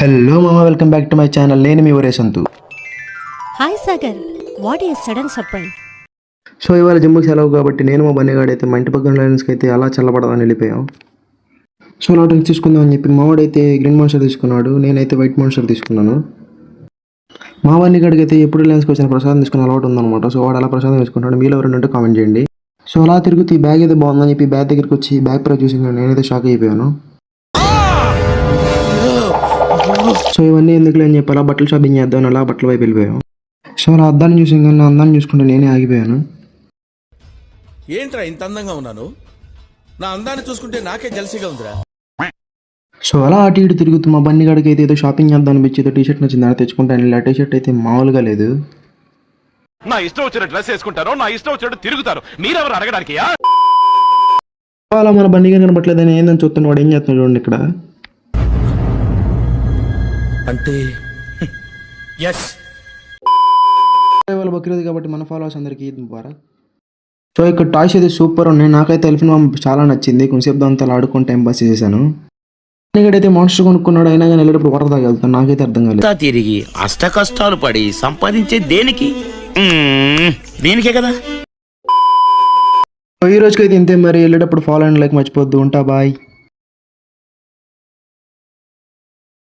Hello మామ, welcome back to my channel. నేను మీ ఊరేసంతు. Hi Sagar, what is sudden surprise? So ఇవాళ జిమ్కి సెలవు కాబట్టి నేను మా బన్నీగాడు అయితే మా ఇంటి పక్కన లైన్స్కి అయితే అలా చల్లబడదామని వెళ్ళిపోయాం. సో అలా డ్రింక్స్ తీసుకుందాం అని చెప్పి మావాడైతే గ్రీన్ మాన్స్టర్ తీసుకున్నాడు, నేనైతే వైట్ మాన్స్టర్ తీసుకున్నాను. మా బన్నీగాడికి అయితే ఎప్పుడు లైన్స్కి వచ్చిన ప్రసాదం తీసుకుని అలవాటు ఉందన్నమాట. సో వాడు అలా ప్రసాదం తీసుకుంటాడు. మీలో ఎవరంటే కామెంట్ చేయండి. సో అలా తిరుగుతూ ఈ బ్యాగ్ అయితే బాగుందని చెప్పి బ్యాగ్ దగ్గరికి వచ్చి బ్యాగ్ ప్రైస్ చూసి నేనైతే షాక్ అయిపోయాను. సో ఇవన్నీ ఎందుకులే అని చెప్పి అలా బట్టలు షాపింగ్ చేద్దాం, అలా బట్టల వైపు వెళ్ళిపోయాం. సో అలా అద్దాన్ని చూసి నా అందాన్ని చూసుకుంటే నేనే ఆగిపోయాను. ఏంట్రా ఇంత అందంగా ఉన్నాను? నా అందాన్ని చూసుకుంటే నాకే జలసిగా ఉందిరా. సో అలా అటు ఇటు తిరుగుతూ మా బన్నీగాడికి అయితే ఏదో షాపింగ్ చేద్దాం అనిపించి ఏదో టీ షర్ట్ నచ్చింది, అని తెచ్చుకుంటాను. ఆ టీ షర్ట్ అయితే మామూలుగా లేదు. నా ఇష్టం వచ్చిన డ్రెస్ వేసుకుంటారు, నా ఇష్టం వచ్చినట్టు తిరుగుతారు, మీరెవరు అడగడానికి? అలా మన బన్నీగా కనపట్లేదని ఏందని చూస్తాను. వాడు ఏం చేస్తున్నాడు చూడండి ఇక్కడ. అంటే వాళ్ళ బక్రీద్ కాబట్టి మన ఫాలోవర్స్ అందరికీ ఈద్ ముబారక్. సో ఇక్కడ టాయ్స్ అయితే సూపర్ ఉన్నాయి. నాకైతే ఎలిఫెంట్ బాంబ్ చాలా నచ్చింది. కొంచెంసేపు దాంతో ఆడుకొని టైం పాస్ చేసేసాను. అయితే మాన్స్టర్ కొనుక్కున్నాడు, అయినా కానీ వెళ్ళేటప్పుడు వాటర్ తాగలుగుతాను. నాకైతే అర్థం కాలేదు. తిరిగి అష్ట కష్టాలు పడి సంపాదించే దేనికి? దేనికే కదా. ఈ రోజుకైతే ఇంతే. మరి వెళ్ళేటప్పుడు ఫాలో అండ్ లైక్ మర్చిపోద్దు. ఉంటా, బాయ్.